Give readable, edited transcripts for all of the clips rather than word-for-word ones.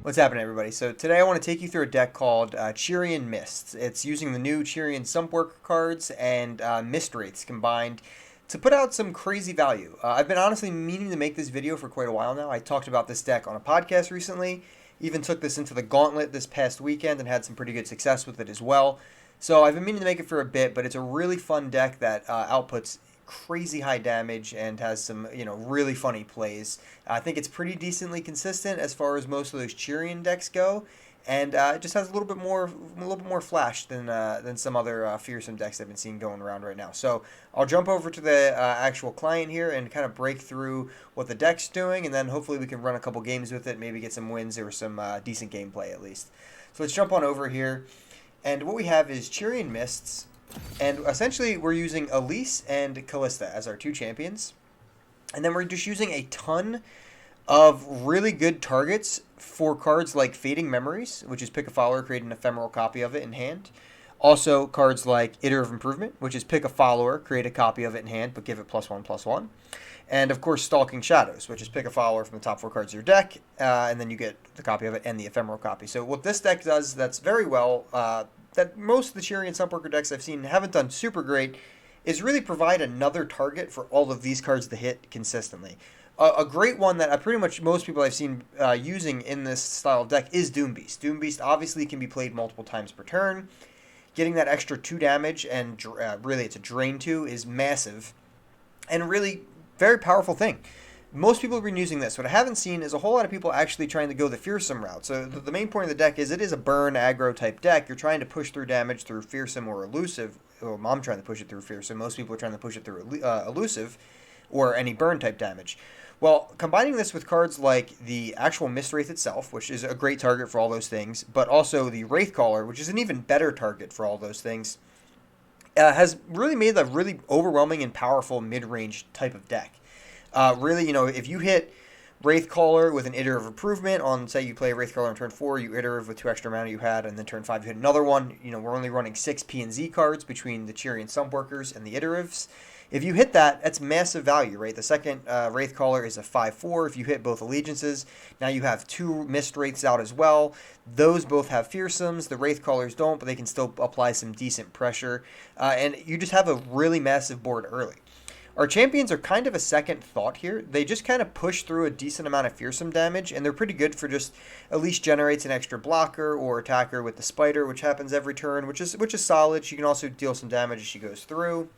What's happening, everybody? So today I want to take you through a deck called Chirean Mists. It's using the new Chirean Sumpwork cards and Mistwraiths combined to put out some crazy value. I've been honestly meaning to make this video for quite a while now. I talked about this deck on a podcast recently, even took this into the gauntlet this past weekend and had some pretty good success with it as well. So I've been meaning to make it for a bit, but it's a really fun deck that outputs crazy high damage and has some really funny plays. I think it's pretty decently consistent as far as most of those Chirean decks go, and it just has a little bit more flash than some other fearsome decks I've been seeing going around right now. So I'll jump over to the actual client here and kind of break through what the deck's doing, and then hopefully we can run a couple games with it, maybe get some wins or some decent gameplay at least. So let's jump on over here, and what we have is Chirean Mists. And essentially, we're using Elise and Callista as our two champions. And then we're just using a ton of really good targets for cards like Fading Memories, which is pick a follower, create an ephemeral copy of it in hand. Also, cards like Iterative Improvement, which is pick a follower, create a copy of it in hand, but give it +1/+1. And of course, Stalking Shadows, which is pick a follower from the top 4 cards of your deck, and then you get the copy of it and the ephemeral copy. So what this deck does that's very well, that most of the Chirean Sumpworker decks I've seen haven't done super great, is really provide another target for all of these cards to hit consistently. A great one that pretty much most people I've seen using in this style of deck is Doombeast. Doombeast obviously can be played multiple times per turn. Getting that extra 2 damage, and really it's a drain 2, is massive. And really very powerful thing. Most people have been using this. What I haven't seen is a whole lot of people actually trying to go the fearsome route. So the main point of the deck is it is a burn aggro type deck. You're trying to push through damage through fearsome or elusive. Well, I'm trying to push it through fearsome. Most people are trying to push it through elusive or any burn type damage. Well, combining this with cards like the actual Mistwraith itself, which is a great target for all those things, but also the Wraithcaller, which is an even better target for all those things, has really made a really overwhelming and powerful mid-range type of deck. Really, if you hit Wraithcaller with an Iterative Improvement on, say, you play Wraithcaller on turn 4, you Iterative with 2 extra mana you had, and then turn 5 you hit another one. We're only running 6 P and Z cards between the Chirean Sumpworkers and the Iteratives. If you hit that, that's massive value, right? The second Wraithcaller is a 5/4. If you hit both Allegiances, now you have 2 Mistwraiths out as well. Those both have Fearsomes. The Wraithcallers don't, but they can still apply some decent pressure. And you just have a really massive board early. Our champions are kind of a second thought here. They just kind of push through a decent amount of fearsome damage, and they're pretty good for just at least generates an extra blocker or attacker with the spider, which happens every turn, which is solid. She can also deal some damage as she goes through.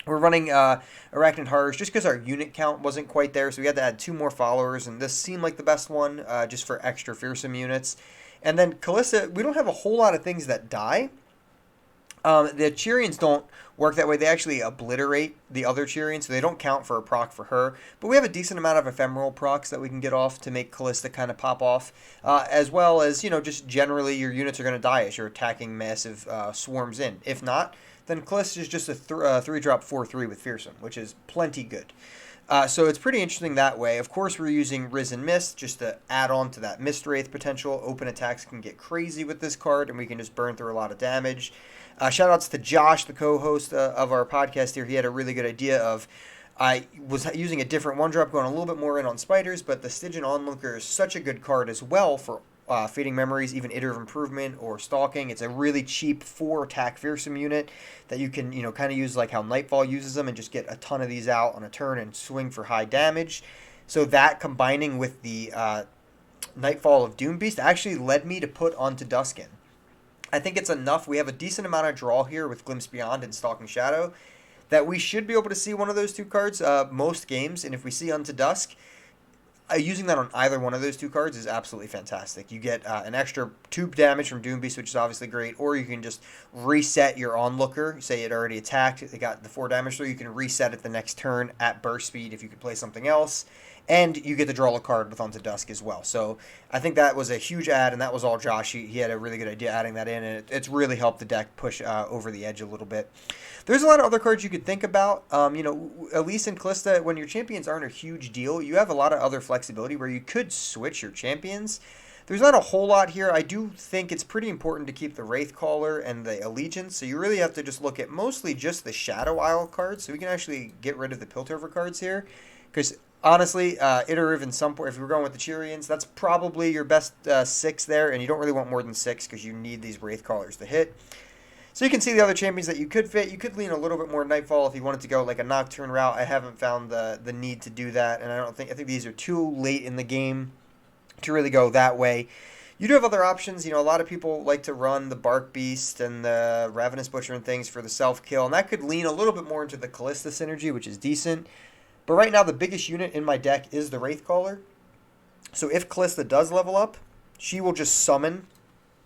We're running Arachnid Horrors just because our unit count wasn't quite there, so we had to add 2 more followers, and this seemed like the best one just for extra fearsome units. And then Callista, we don't have a whole lot of things that die. The Chireans don't work that way. They actually obliterate the other Chireans, so they don't count for a proc for her. But we have a decent amount of ephemeral procs that we can get off to make Callista kind of pop off, as well as, just generally your units are going to die as you're attacking massive swarms in. If not, then Callista is just a 3-drop 4/3 with Fearsome, which is plenty good. So it's pretty interesting that way. Of course, we're using Risen Mist just to add on to that Mistwraith potential. Open attacks can get crazy with this card, and we can just burn through a lot of damage. Shout outs to Josh, the co-host of our podcast here. He had a really good idea of, I was using a different 1-drop, going a little bit more in on spiders, but the Stygian Onlooker is such a good card as well for Fading Memories, even Iterative Improvement or Stalking. It's a really cheap 4-attack fearsome unit that you can, kind of use like how Nightfall uses them and just get a ton of these out on a turn and swing for high damage. So that combining with the Nightfall of Doombeast actually led me to put onto Duskin. I think it's enough. We have a decent amount of draw here with Glimpse Beyond and Stalking Shadow that we should be able to see one of those 2 cards most games. And if we see Unto Dusk, using that on either one of those 2 cards is absolutely fantastic. You get an extra 2 damage from Doombeast, which is obviously great, or you can just reset your Onlooker. Say it already attacked, it got the 4 damage through, you can reset it the next turn at burst speed if you could play something else. And you get to draw a card with Unto Dusk as well. So I think that was a huge add, and that was all Josh. He had a really good idea adding that in, and it's really helped the deck push over the edge a little bit. There's a lot of other cards you could think about. Elise and Callista, when your champions aren't a huge deal, you have a lot of other flexibility where you could switch your champions. There's not a whole lot here. I do think it's pretty important to keep the Wraithcaller and the Allegiance, so you really have to just look at mostly just the Shadow Isle cards, so we can actually get rid of the Piltover cards here. Because Honestly, Iterative and Sumpworkers, if we're going with the Chireans, that's probably your best 6 there, and you don't really want more than 6 because you need these Wraithcallers to hit. So you can see the other champions that you could fit. You could lean a little bit more Nightfall if you wanted to go like a Nocturne route. I haven't found the need to do that, and I think these are too late in the game to really go that way. You do have other options. You know, a lot of people like to run the Bark Beast and the Ravenous Butcher and things for the self-kill, and that could lean a little bit more into the Callista synergy, which is decent. But right now, the biggest unit in my deck is the Wraithcaller. So if Callista does level up, she will just summon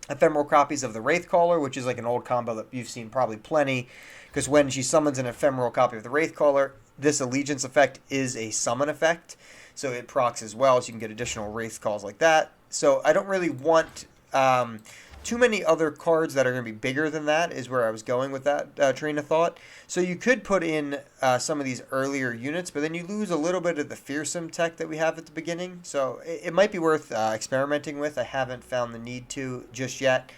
ephemeral copies of the Wraithcaller, which is like an old combo that you've seen probably plenty. Because when she summons an ephemeral copy of the Wraithcaller, this allegiance effect is a summon effect. So it procs as well, so you can get additional Wraith calls like that. So I don't really want too many other cards that are going to be bigger than that is where I was going with that train of thought. So you could put in some of these earlier units, but then you lose a little bit of the fearsome tech that we have at the beginning. So it might be worth experimenting with. I haven't found the need to just yet.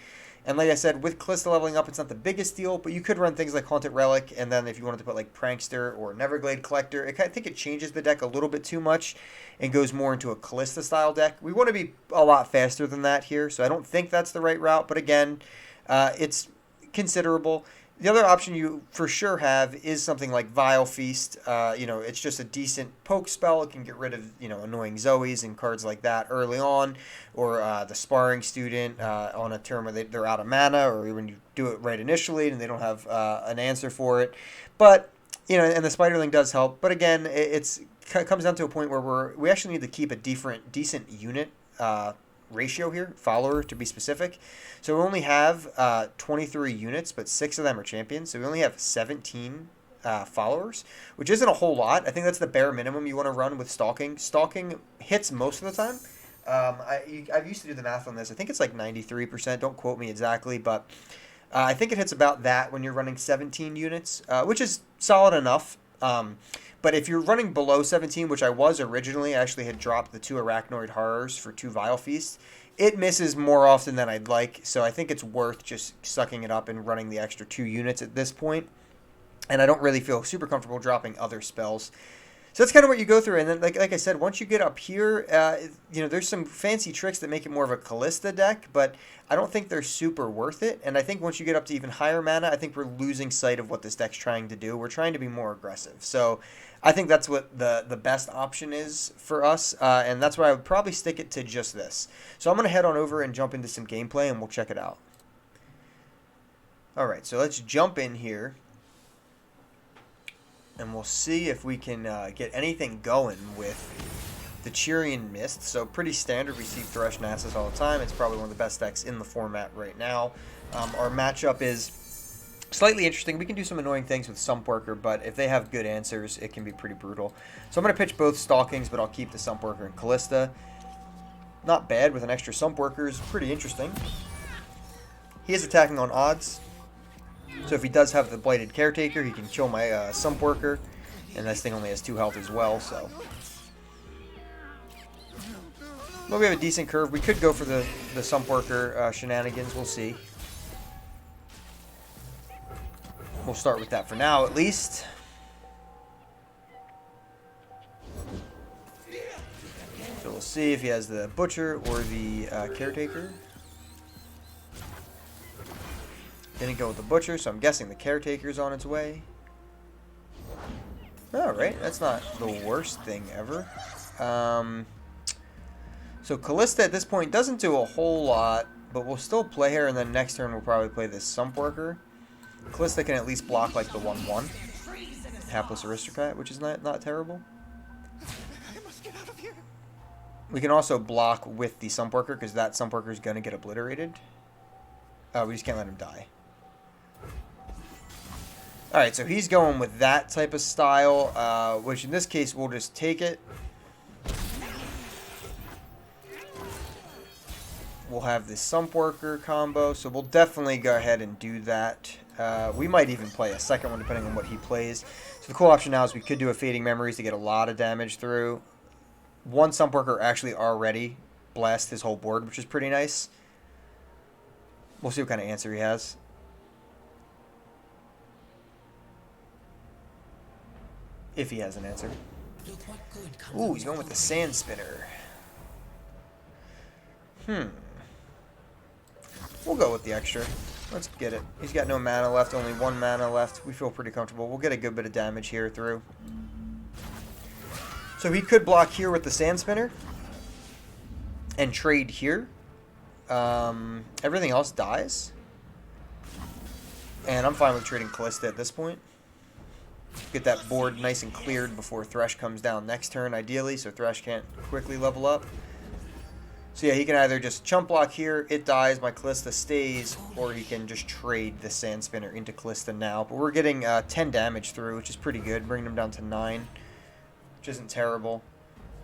And like I said, with Callista leveling up, it's not the biggest deal, but you could run things like Haunted Relic, and then if you wanted to put like Prankster or Neverglade Collector, I think it changes the deck a little bit too much and goes more into a Callista-style deck. We want to be a lot faster than that here, so I don't think that's the right route, but again, it's considerable. The other option you for sure have is something like Vile Feast. It's just a decent poke spell. It can get rid of, annoying Zoes and cards like that early on. Or the Sparring Student on a turn where they're out of mana, or when you do it right initially and they don't have an answer for it. But, and the Spiderling does help. But again, it comes down to a point where we actually need to keep a decent unit ratio here, follower to be specific. So we only have 23 units, but 6 of them are champions. So we only have 17 followers, which isn't a whole lot. I think that's the bare minimum you want to run with Stalking. Stalking hits most of the time. I've used to do the math on this. I think it's like 93%. Don't quote me exactly, but I think it hits about that when you're running 17 units, which is solid enough. But if you're running below 17, which I was originally, I actually had dropped the 2 Arachnoid Horrors for 2 Vile Feasts. It misses more often than I'd like, so I think it's worth just sucking it up and running the extra 2 units at this point. And I don't really feel super comfortable dropping other spells. So that's kind of what you go through. And then, like I said, once you get up here, there's some fancy tricks that make it more of a Callista deck, but I don't think they're super worth it. And I think once you get up to even higher mana, I think we're losing sight of what this deck's trying to do. We're trying to be more aggressive. So I think that's what the best option is for us, and that's why I would probably stick it to just this. So I'm going to head on over and jump into some gameplay, and we'll check it out. All right, so let's jump in here. And we'll see if we can get anything going with the Chirean Mists. So pretty standard. We see Thresh Nasus all the time. It's probably one of the best decks in the format right now. Our matchup is slightly interesting. We can do some annoying things with Sumpworker, but if they have good answers, it can be pretty brutal. So I'm going to pitch both Stalkings, but I'll keep the Sumpworker and Callista. Not bad with an extra Sumpworkers. Pretty interesting. He is attacking on odds. So if he does have the Blighted Caretaker, he can kill my Sumpworker. And this thing only has 2 health as well, so. Well, we have a decent curve. We could go for the Sumpworker shenanigans. We'll see. We'll start with that for now, at least. So we'll see if he has the Butcher or the Caretaker. Didn't go with the Butcher, so I'm guessing the Caretaker's on its way. Alright, that's not the worst thing ever. So Callista at this point doesn't do a whole lot, but we'll still play her, and then next turn we'll probably play this Sumpworker. Callista can at least block like the 1/1. Hapless Aristocrat, which is not terrible. We can also block with the Sumpworker, because that Sumpworker is going to get obliterated. We just can't let him die. Alright, so he's going with that type of style, which in this case we'll just take it. We'll have this Sumpworker combo, so we'll definitely go ahead and do that. We might even play a second one depending on what he plays. So the cool option now is we could do a Fading Memories to get a lot of damage through. One Sumpworker actually already blast his whole board, which is pretty nice. We'll see what kind of answer he has. If he has an answer. Ooh, he's going with the Sand Spinner. We'll go with the extra. Let's get it. He's got no mana left, only 1 mana left. We feel pretty comfortable. We'll get a good bit of damage here through. So he could block here with the Sand Spinner and trade here. Everything else dies. And I'm fine with trading Callista at this point. Get that board nice and cleared before Thresh comes down next turn, ideally, so Thresh can't quickly level up. So yeah, he can either just chump block here, it dies, my Callista stays, or he can just trade the Sand Spinner into Callista now. But we're getting 10 damage through, which is pretty good, bringing him down to 9, which isn't terrible.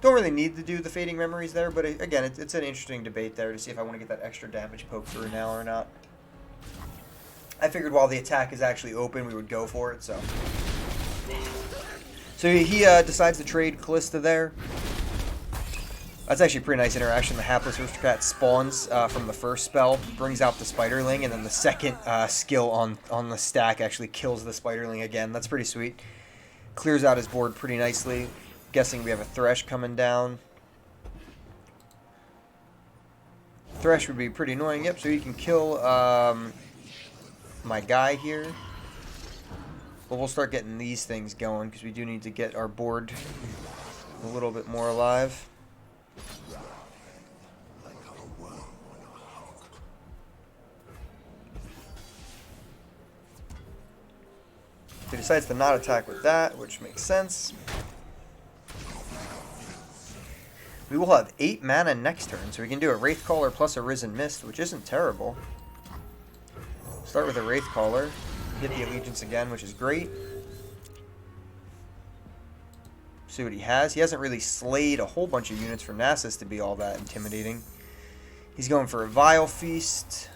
Don't really need to do the Fading Memories there, but again, it's an interesting debate there to see if I want to get that extra damage poke through now or not. I figured while the attack is actually open, we would go for it, so he decides to trade Callista there. That's actually a pretty nice interaction. The Hapless Aristocrat spawns from the first spell, brings out the Spiderling, and then the second skill on the stack actually kills the Spiderling again. That's pretty sweet. Clears out his board pretty nicely. Guessing we have a Thresh coming down. Thresh would be pretty annoying. Yep, so you can kill my guy here. But we'll start getting these things going because we do need to get our board a little bit more alive. He decides to not attack with that, which makes sense. We will have 8 mana next turn, so we can do a Wraithcaller plus a Risen Mist, which isn't terrible. Start with a Wraithcaller, get the Allegiance again, which is great. See what he has. He hasn't really slayed a whole bunch of units for Nasus to be all that intimidating. He's going for a Vile Feast,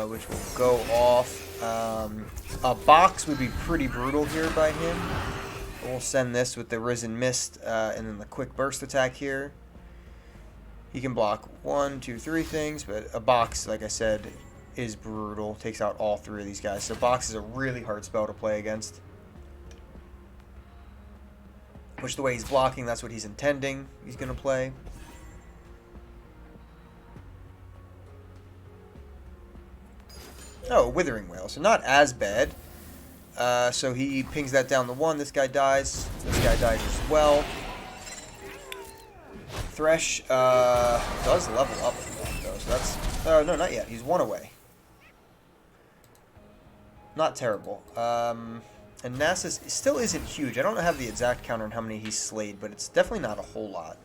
which will go off. A box would be pretty brutal here by him. We'll send this with the Risen Mist and then the quick burst attack here. He can block 1, 2, 3 things, but a box, like I said, is brutal. Takes out all 3 of these guys. So box is a really hard spell to play against. Which the way he's blocking, that's what he's intending. He's going to play. Oh, Withering Wail. So not as bad. So he pings that down to 1. This guy dies. This guy dies as well. Thresh does level up from that, though. So that's... no, not yet. He's 1 away. Not terrible. And Nasus still isn't huge. I don't have the exact count on how many he's slayed, but it's definitely not a whole lot.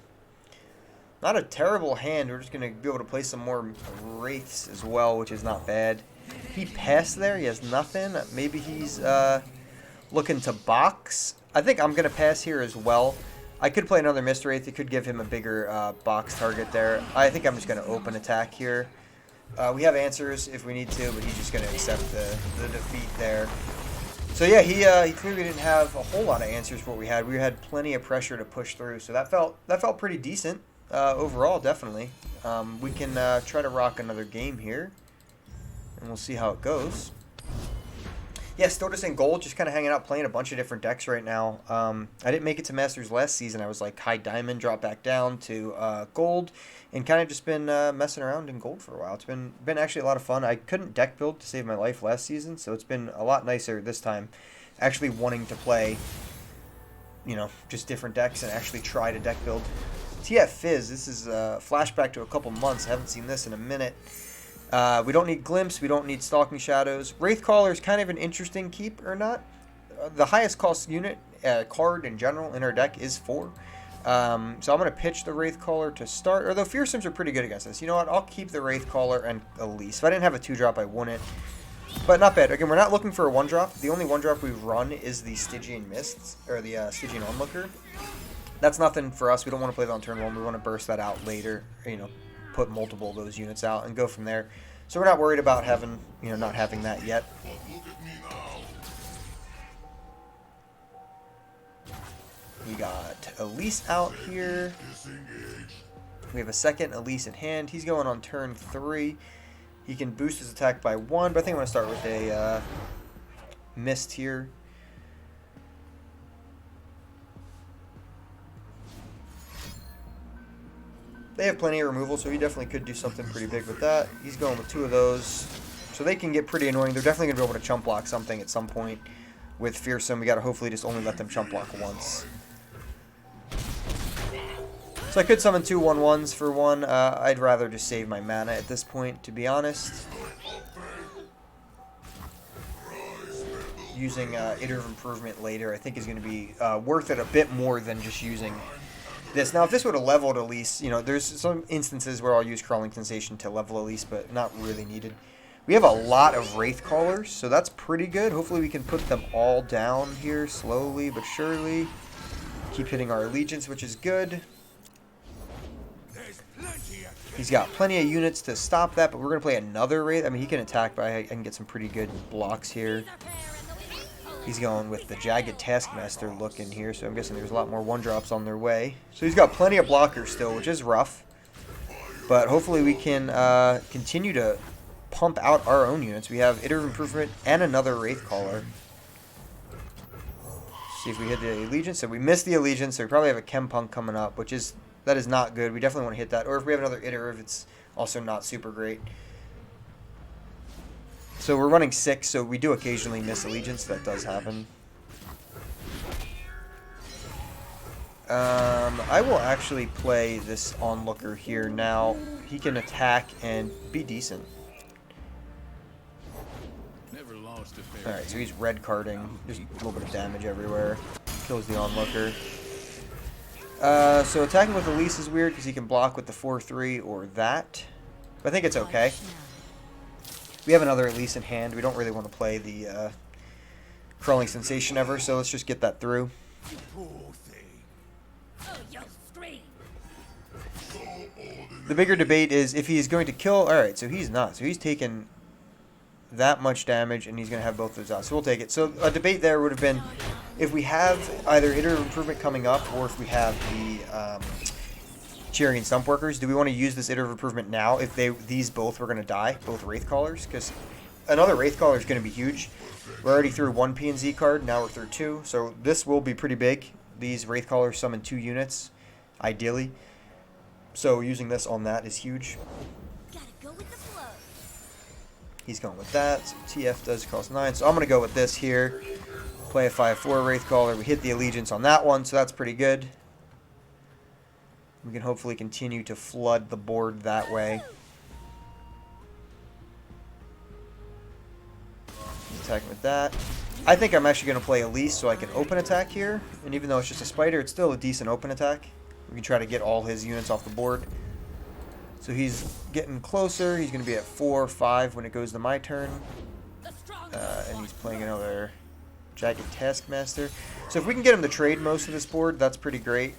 Not a terrible hand. We're just going to be able to play some more Wraiths as well, which is not bad. He passed there. He has nothing. Maybe he's looking to box. I think I'm going to pass here as well. I could play another Mistwraith. It could give him a bigger box target there. I think I'm just going to open attack here. We have answers if we need to, but he's just going to accept the defeat there. So yeah, he clearly didn't have a whole lot of answers for what we had. We had plenty of pressure to push through, so that felt pretty decent overall, definitely. We can try to rock another game here, and we'll see how it goes. Yeah, still just in gold, just kind of hanging out, playing a bunch of different decks right now. I didn't make it to Masters last season. I was like high diamond, dropped back down to gold, and kind of just been messing around in gold for a while. It's been actually a lot of fun. I couldn't deck build to save my life last season, so it's been a lot nicer this time, actually wanting to play, you know, just different decks and actually try to deck build. TF Fizz, this is a flashback to a couple months. I haven't seen this in a minute. We don't need Glimpse. We don't need Stalking Shadows. Wraithcaller is kind of an interesting keep or not. The highest cost unit card in general in our deck is 4. So I'm going to pitch the Wraithcaller to start. Although Fearsomes are pretty good against this. You know what? I'll keep the Wraithcaller and Elise. If I didn't have a 2-drop, I wouldn't. But not bad. Again, we're not looking for a 1-drop. The only 1-drop we've run is the Stygian Mists, or the Stygian Onlooker. That's nothing for us. We don't want to play that on turn 1. We want to burst that out later. You know, put multiple of those units out and go from there. So we're not worried about having, you know, not having that yet. We got Elise out here. We have a second Elise in hand. He's going on turn 3. He can boost his attack by 1, but I think I'm going to start with a Mist here. They have plenty of removal, so he definitely could do something pretty big with that. He's going with 2 of those. So they can get pretty annoying. They're definitely going to be able to chump block something at some point with Fearsome. We got to hopefully just only let them chump block once. So I could summon 2 1/1s for 1. I'd rather just save my mana at this point, to be honest. Using Iterative Improvement later, I think is going to be worth it a bit more than just using this. Now, if this would have leveled Elise, you know, there's some instances where I'll use Crawling Sensation to level Elise, but not really needed. We have a lot of Wraithcallers, so that's pretty good. Hopefully we can put them all down here slowly but surely. Keep hitting our Allegiance, which is good. He's got plenty of units to stop that, but we're going to play another Wraith. I mean, he can attack, but I can get some pretty good blocks here. He's going with the Jagged Taskmaster look in here, so I'm guessing there's a lot more 1-drops on their way. So he's got plenty of blockers still, which is rough. But hopefully we can continue to pump out our own units. We have Iterative Improvement and another Wraithcaller. See if we hit the Allegiance. So we missed the Allegiance, so we probably have a Chempunk coming up, that is not good. We definitely want to hit that. Or if we have another Iterative, it's also not super great. So we're running 6, so we do occasionally miss Allegiance. That does happen. I will actually play this Onlooker here now. He can attack and be decent. Alright, so he's red carding. Just a little bit of damage everywhere. Kills the Onlooker. So attacking with Elise is weird because he can block with the 4-3 or that. But I think it's okay. We have another Elise in hand. We don't really want to play the Crawling Sensation ever, so let's just get that through. The bigger debate is if he is going to kill... Alright, so he's not. So he's taken that much damage, and he's going to have both those out. So we'll take it. So a debate there would have been if we have either Iterative Improvement coming up, or if we have the Chirean Sumpworkers, do we want to use this Iterative Improvement now if these both were going to die, both Wraithcallers? Because another Wraithcaller is going to be huge. We're already through 1 P&Z card, now we're through 2, so this will be pretty big. These Wraithcallers summon 2 units, ideally. So using this on that is huge. Gotta go with the flow. He's going with that, so TF does cost 9, so I'm going to go with this here. Play a 5-4 Wraithcaller, we hit the Allegiance on that one, so that's pretty good. We can hopefully continue to flood the board that way. Attacking with that. I think I'm actually going to play Elise so I can open attack here. And even though it's just a spider, it's still a decent open attack. We can try to get all his units off the board. So he's getting closer. He's going to be at 4-5 when it goes to my turn. And he's playing another Jagged Taskmaster. So if we can get him to trade most of this board, that's pretty great.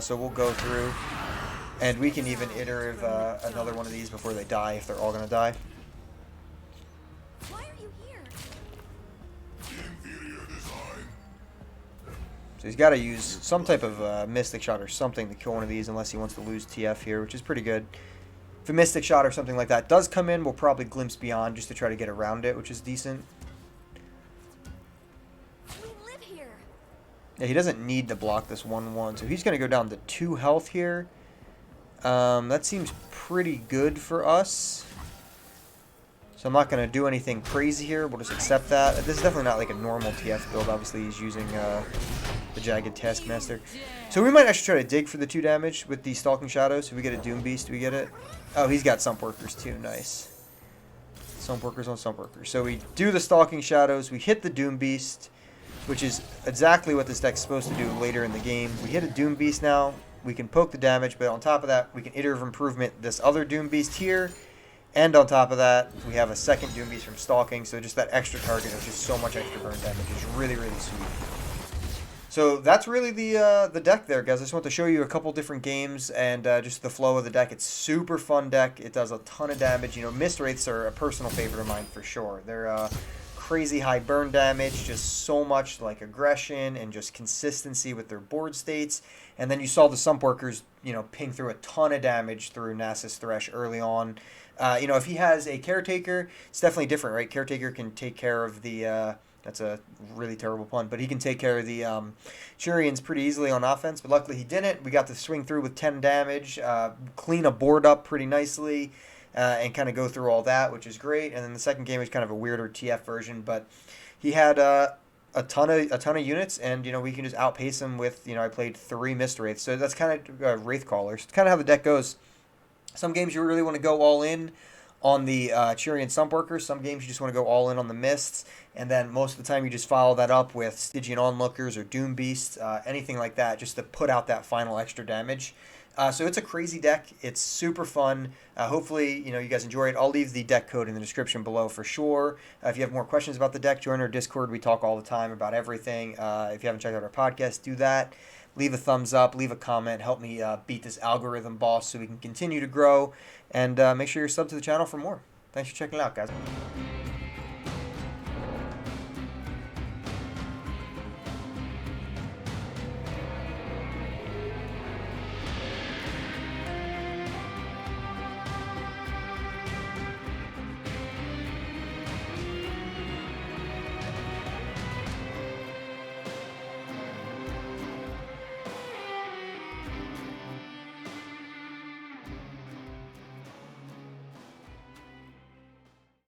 So we'll go through, and we can even Iterative another one of these before they die, if they're all going to die. Why are you here? So he's got to use some type of Mystic Shot or something to kill one of these, unless he wants to lose TF here, which is pretty good. If a Mystic Shot or something like that does come in, we'll probably Glimpse Beyond just to try to get around it, which is decent. Yeah, he doesn't need to block this 1-1, so he's going to go down to 2 health here. That seems pretty good for us. So I'm not going to do anything crazy here. We'll just accept that. This is definitely not like a normal TF build. Obviously, he's using the Jagged Taskmaster. So we might actually try to dig for the 2 damage with the Stalking Shadow. So we get a Doombeast. Do we get it? Oh, he's got Sumpworkers too. Nice. Sumpworkers on Sumpworkers. So we do the Stalking Shadows. We hit the Doombeast, which is exactly what this deck's supposed to do later in the game. We hit a Doombeast now. We can poke the damage, but on top of that, we can Iterative Improvement this other Doombeast here. And on top of that, we have a second Doombeast from Stalking, so just that extra target of just so much extra burn damage is really, really sweet. So that's really the deck there, guys. I just want to show you a couple different games and just the flow of the deck. It's super fun deck. It does a ton of damage. You know, Mistwraiths are a personal favorite of mine for sure. They're crazy high burn damage, just so much like aggression and just consistency with their board states. And then you saw the Sumpworkers, you know, ping through a ton of damage through Nasus Thresh early on. You know, if he has a Caretaker, it's definitely different, right? Caretaker can take care of the That's a really terrible pun, but he can take care of the Chireans pretty easily on offense, but luckily he didn't. We got to swing through with 10 damage, clean a board up pretty nicely, and kind of go through all that, which is great. And then the second game was kind of a weirder TF version, but he had a ton of units, and we can just outpace him with I played 3 Mistwraiths, so that's kind of Wraithcallers. It's kind of how the deck goes. Some games you really want to go all in on the Chirean Sumpworkers. Some games you just want to go all in on the Mists, and then most of the time you just follow that up with Stygian Onlookers or Doombeasts, anything like that, just to put out that final extra damage. So it's a crazy deck. It's super fun. Hopefully, you guys enjoy it. I'll leave the deck code in the description below for sure. If you have more questions about the deck, join our Discord. We talk all the time about everything. If you haven't checked out our podcast, do that. Leave a thumbs up, leave a comment, help me beat this algorithm boss so we can continue to grow, and make sure you're subbed to the channel for more. Thanks for checking it out, guys.